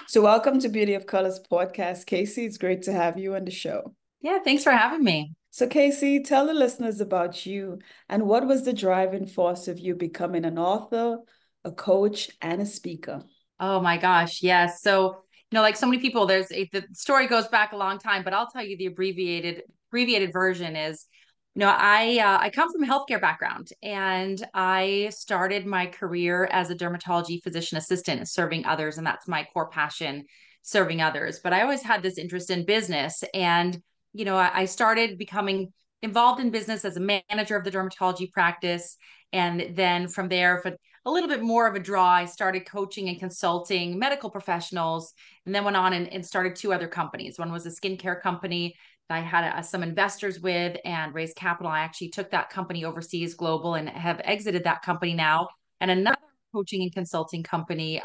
So, welcome to Beauty of Colors podcast, Casey. It's great to have you on the show. Yeah, thanks for having me. So, Casey, tell the listeners about you and what was the driving force of you becoming an author, a coach, and a speaker? Oh my gosh, yes. So, like so many people, the story goes back a long time, but I'll tell you the abbreviated version is, I come from a healthcare background and I started my career as a dermatology physician assistant, serving others, and that's my core passion, serving others. But I always had this interest in business, and I started becoming involved in business as a manager of the dermatology practice, and then from there, for a little bit more of a draw, I started coaching and consulting medical professionals, and then went on and started two other companies. One was a skincare company that I had some investors with and raised capital. I actually took that company overseas global and have exited that company now. And another coaching and consulting company,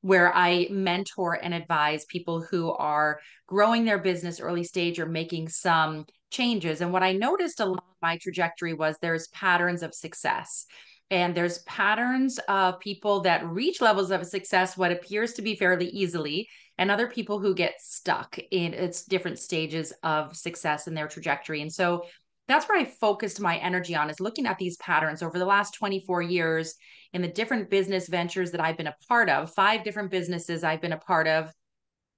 where I mentor and advise people who are growing their business early stage or making some changes. And what I noticed along my trajectory was there's patterns of success. And there's patterns of people that reach levels of success, what appears to be fairly easily, and other people who get stuck in its different stages of success in their trajectory. And so that's where I focused my energy on, is looking at these patterns over the last 24 years in the different business ventures that I've been a part of. 5 different businesses I've been a part of,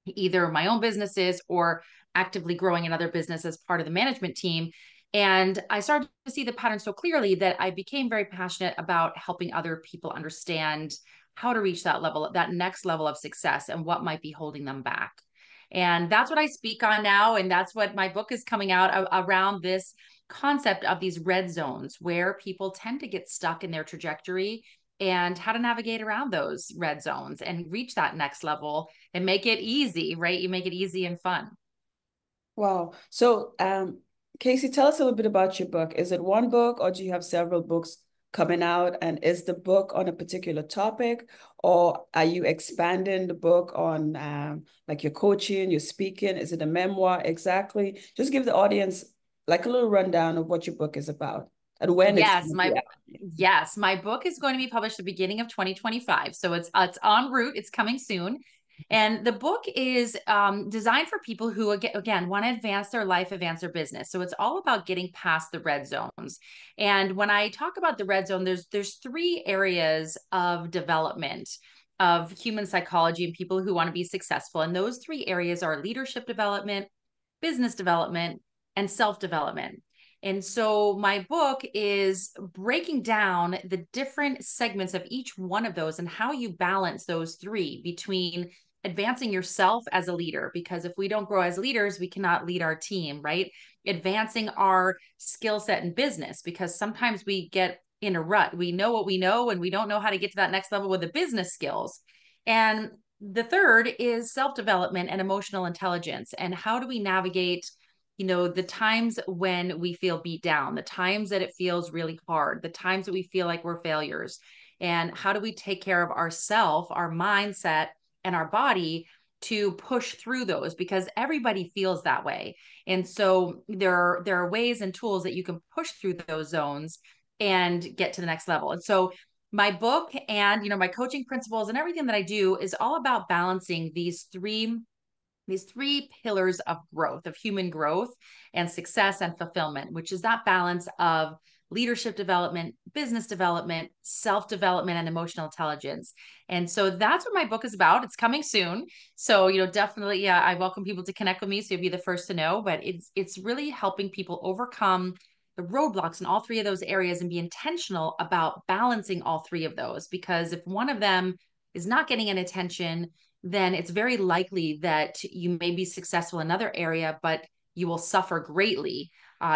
either my own businesses or actively growing another business as part of the management team. And I started to see the pattern so clearly that I became very passionate about helping other people understand how to reach that level, that next level of success, and what might be holding them back. And that's what I speak on now. And that's what my book is coming out around, this concept of these red zones where people tend to get stuck in their trajectory, and how to navigate around those red zones and reach that next level and make it easy, right? You make it easy and fun. Wow. So, Casey, tell us a little bit about your book. Is it one book or do you have several books coming out? And is the book on a particular topic, or are you expanding the book on like your coaching, your speaking? Is it a memoir? Exactly. Just give the audience like a little rundown of what your book is about and when it's Yes, going to be my out. yes, my book is going to be published the beginning of 2025. So it's en route. It's coming soon. And the book is designed for people who, again, want to advance their life, advance their business. So it's all about getting past the red zones. And when I talk about the red zone, there's 3 areas of development of human psychology and people who want to be successful. And those 3 areas are leadership development, business development, and self-development. And so my book is breaking down the different segments of each one of those and how you balance those 3 between advancing yourself as a leader, because if we don't grow as leaders, we cannot lead our team, right? Advancing our skill set in business, because sometimes we get in a rut. We know what we know and we don't know how to get to that next level with the business skills. And the third is self-development and emotional intelligence. And how do we navigate the times when we feel beat down, the times that it feels really hard, the times that we feel like we're failures, and how do we take care of ourself, our mindset, and our body to push through those, because everybody feels that way. And so there are ways and tools that you can push through those zones and get to the next level. And so my book and my coaching principles and everything that I do is all about balancing these three pillars of growth, of human growth and success and fulfillment, which is that balance of leadership development, business development, self-development, and emotional intelligence. And so that's what my book is about. It's coming soon. So, definitely, yeah, I welcome people to connect with me, so you'll be the first to know. But it's really helping people overcome the roadblocks in all 3 of those areas and be intentional about balancing all 3 of those. Because if one of them is not getting an attention, then it's very likely that you may be successful in another area, but you will suffer greatly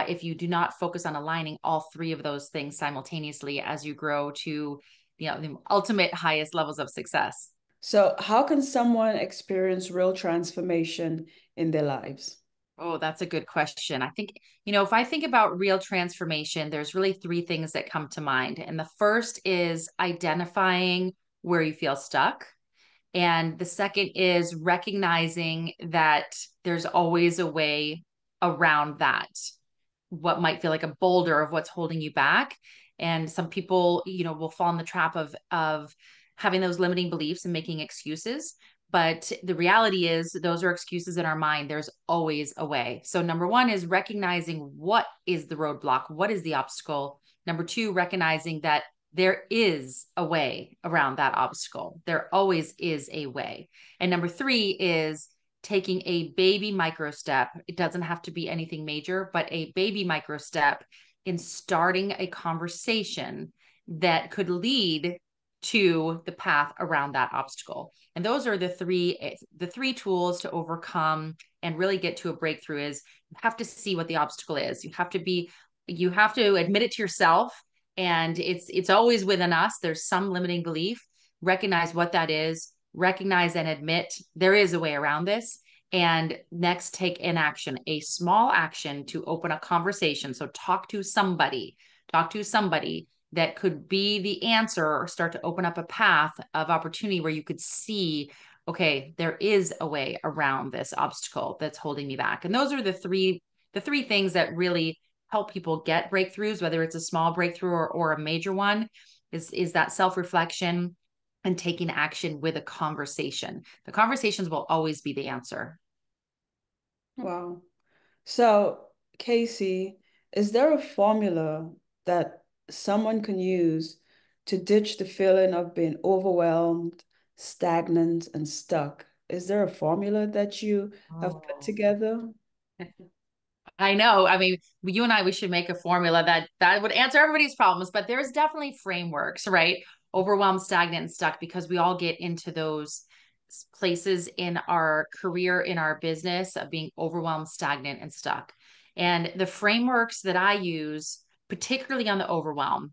if you do not focus on aligning all 3 of those things simultaneously as you grow to the ultimate highest levels of success. So, how can someone experience real transformation in their lives? Oh, that's a good question. I think, if I think about real transformation, there's really 3 things that come to mind. And the first is identifying where you feel stuck. And the second is recognizing that there's always a way around that, what might feel like a boulder of what's holding you back. And some people, will fall in the trap of having those limiting beliefs and making excuses. But the reality is, those are excuses in our mind. There's always a way. So, number one is recognizing what is the roadblock, what is the obstacle. Number two, recognizing that there is a way around that obstacle. There always is a way. And number three is taking a baby micro step. It doesn't have to be anything major, but a baby micro step in starting a conversation that could lead to the path around that obstacle. And those are the three tools to overcome and really get to a breakthrough. Is you have to see what the obstacle is. You have to admit it to yourself, and it's always within us. There's some limiting belief. Recognize what that is, recognize and admit there is a way around this. And next, take an action, a small action to open a conversation. So talk to somebody that could be the answer, or start to open up a path of opportunity where you could see, okay, there is a way around this obstacle that's holding me back. And those are the three things that really help people get breakthroughs, whether it's a small breakthrough or a major one, is that self-reflection and taking action with a conversation. The conversations will always be the answer. Wow. So, Casey, is there a formula that someone can use to ditch the feeling of being overwhelmed, stagnant, and stuck? Is there a formula that you have put Oh. together? I know. I mean, you and I, we should make a formula that would answer everybody's problems, but there's definitely frameworks, right? Overwhelmed, stagnant, and stuck, because we all get into those places in our career, in our business, of being overwhelmed, stagnant, and stuck. And the frameworks that I use, particularly on the overwhelm,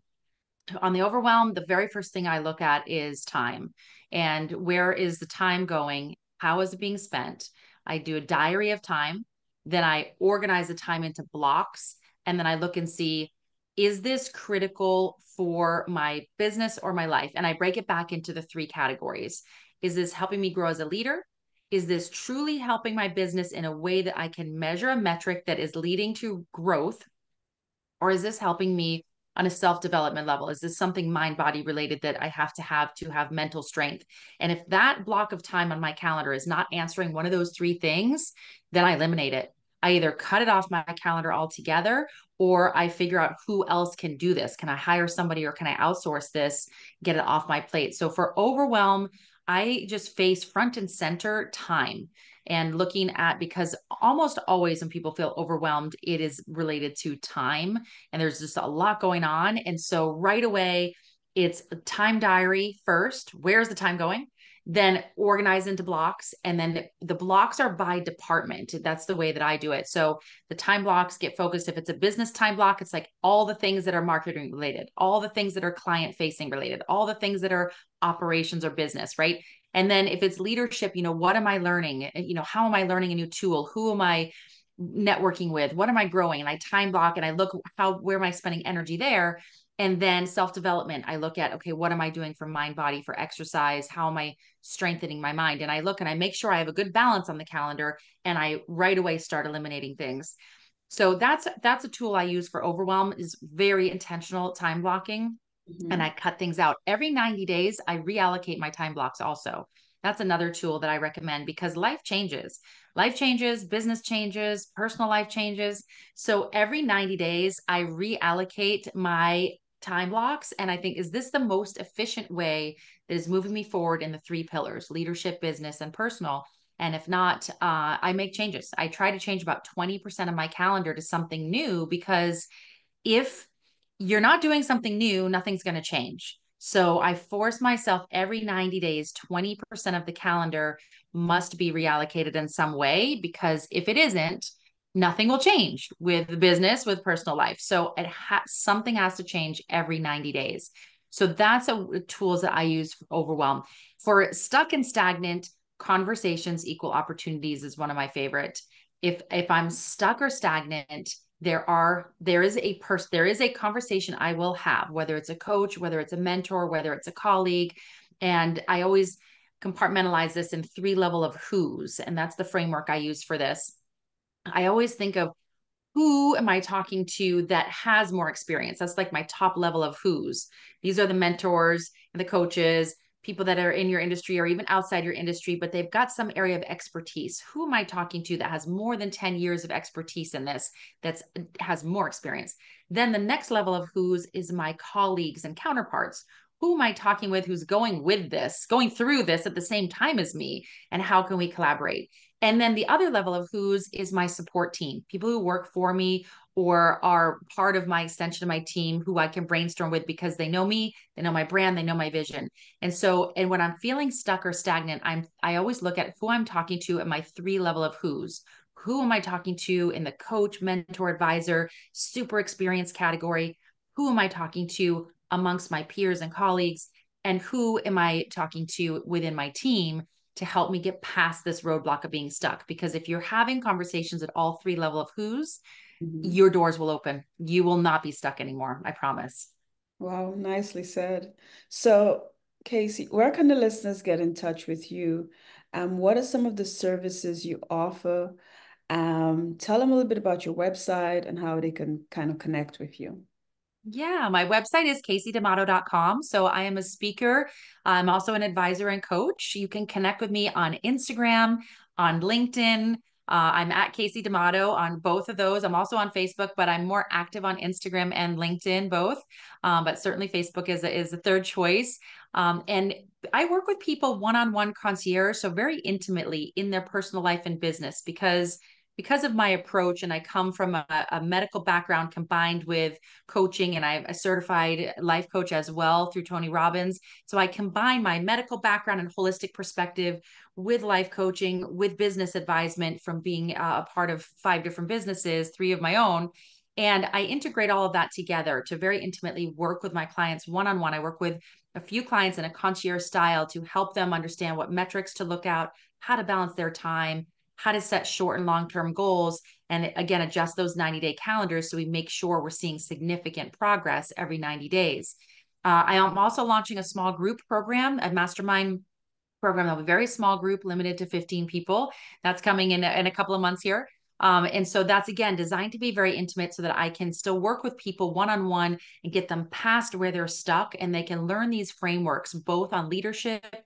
the very first thing I look at is time. And where is the time going? How is it being spent? I do a diary of time. Then I organize the time into blocks. And then I look and see, is this critical for my business or my life? And I break it back into the three categories. Is this helping me grow as a leader? Is this truly helping my business in a way that I can measure a metric that is leading to growth? Or is this helping me on a self-development level? Is this something mind body related that I have to have mental strength? And if that block of time on my calendar is not answering one of those three things, then I eliminate it. I either cut it off my calendar altogether, or I figure out who else can do this. Can I hire somebody, or can I outsource this, get it off my plate? So for overwhelm, I just face front and center time, and looking at, because almost always when people feel overwhelmed, it is related to time, and there's just a lot going on. And so right away, it's a time diary first. Where's the time going? Then organize into blocks. And then the blocks are by department. That's the way that I do it. So the time blocks get focused. If it's a business time block, it's like all the things that are marketing related, all the things that are client facing related, all the things that are operations or business, right? And then if it's leadership, what am I learning? How am I learning a new tool? Who am I networking with? What am I growing? And I time block and I look where am I spending energy there? And then self-development, I look at, okay, what am I doing for mind, body, for exercise? How am I strengthening my mind? And I look and I make sure I have a good balance on the calendar, and I right away start eliminating things. So that's a tool I use for overwhelm, is very intentional time blocking. And Mhm. I cut things out. Every 90 days, I reallocate my time blocks also. That's another tool that I recommend, because life changes. Life changes, business changes, personal life changes. So every 90 days, I reallocate my time blocks. And I think, is this the most efficient way that is moving me forward in the three pillars: leadership, business, and personal? And if not, I make changes. I try to change about 20% of my calendar to something new, because if you're not doing something new, nothing's going to change. So I force myself every 90 days, 20% of the calendar must be reallocated in some way, because if it isn't, nothing will change with the business, with personal life. So something has to change every 90 days. So that's tools that I use for overwhelm. For stuck and stagnant, conversations equal opportunities is one of my favorite. If I'm stuck or stagnant, there is a conversation I will have, whether it's a coach, whether it's a mentor, whether it's a colleague. And I always compartmentalize this in three level of who's, and that's the framework I use for this. I always think of, who am I talking to that has more experience? That's like my top level of who's. These are the mentors and the coaches, people that are in your industry or even outside your industry, but they've got some area of expertise. Who am I talking to that has more than 10 years of expertise in this, that's has more experience? Then the next level of who's is my colleagues and counterparts. Who am I talking with who's going through this at the same time as me? And how can we collaborate? And then the other level of who's is my support team, people who work for me or are part of my extension of my team who I can brainstorm with because they know me, they know my brand, they know my vision. And so, and when I'm feeling stuck or stagnant, I always look at who I'm talking to at my three level of who's. Who am I talking to in the coach, mentor, advisor, super experienced category? Who am I talking to amongst my peers and colleagues? And who am I talking to within my team to help me get past this roadblock of being stuck? Because if you're having conversations at all three level of who's, Mhm. your doors will open. You will not be stuck anymore. I promise. Wow, nicely said. So, Casey, where can the listeners get in touch with you? What are some of the services you offer? Tell them a little bit about your website and how they can kind of connect with you. Yeah, my website is caseydamato.com. So I am a speaker. I'm also an advisor and coach. You can connect with me on Instagram, on LinkedIn. I'm at Casey D'Amato on both of those. I'm also on Facebook, but I'm more active on Instagram and LinkedIn both. But certainly Facebook is a third choice. And I work with people one-on-one concierge, so very intimately in their personal life and business because of my approach, and I come from a medical background combined with coaching, and I'm a certified life coach as well through Tony Robbins. So I combine my medical background and holistic perspective with life coaching, with business advisement from being a part of 5 different businesses, 3 of my own. And I integrate all of that together to very intimately work with my clients one on one. I work with a few clients in a concierge style to help them understand what metrics to look at, how to balance their time, how to set short and long-term goals, and again, adjust those 90-day calendars so we make sure we're seeing significant progress every 90 days. I am also launching a small group program, a mastermind program, a very small group limited to 15 people. That's coming in a couple of months here. And so that's again designed to be very intimate so that I can still work with people one on one and get them past where they're stuck, and they can learn these frameworks both on leadership,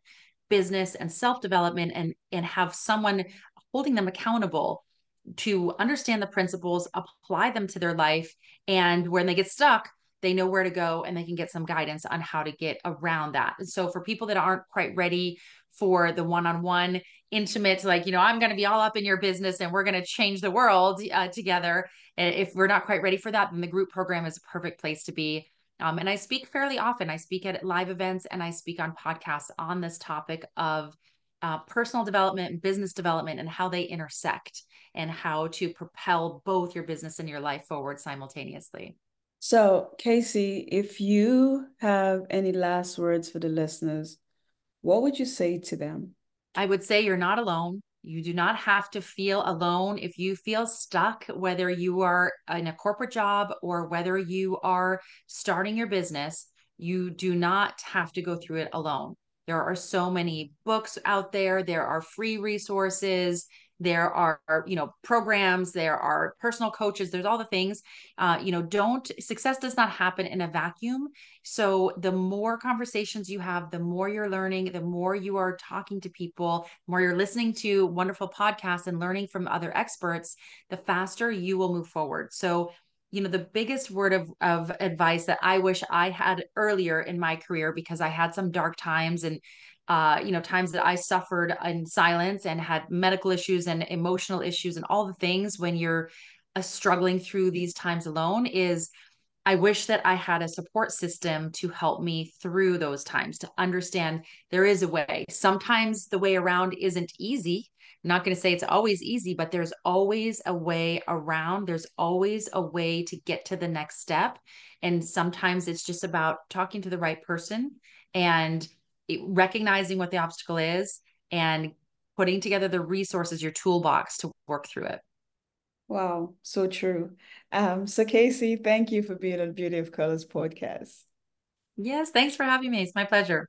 business, and self development, and have someone holding them accountable to understand the principles, apply them to their life, and when they get stuck, they know where to go and they can get some guidance on how to get around that. And so for people that aren't quite ready for the one-on-one intimate, like, I'm going to be all up in your business and we're going to change the world together. And if we're not quite ready for that, then the group program is a perfect place to be. And I speak fairly often. I speak at live events and I speak on podcasts on this topic of personal development, business development, and how they intersect and how to propel both your business and your life forward simultaneously. So, Casey, if you have any last words for the listeners, what would you say to them? I would say you're not alone. You do not have to feel alone. If you feel stuck, whether you are in a corporate job or whether you are starting your business, you do not have to go through it alone. There are so many books out there. There are free resources. There are, programs. There are personal coaches. There's all the things. Don't success does not happen in a vacuum. So the more conversations you have, the more you're learning, the more you are talking to people, the more you're listening to wonderful podcasts and learning from other experts, the faster you will move forward. So, the biggest word of advice that I wish I had earlier in my career, because I had some dark times and times that I suffered in silence and had medical issues and emotional issues and all the things when you're struggling through these times alone, is I wish that I had a support system to help me through those times, to understand there is a way. Sometimes the way around isn't easy. I'm not going to say it's always easy, but there's always a way around. There's always a way to get to the next step. And sometimes it's just about talking to the right person and recognizing what the obstacle is and putting together the resources, your toolbox to work through it. Wow, so true. So Casey, thank you for being on Beauty of Colors podcast. Yes, thanks for having me. It's my pleasure.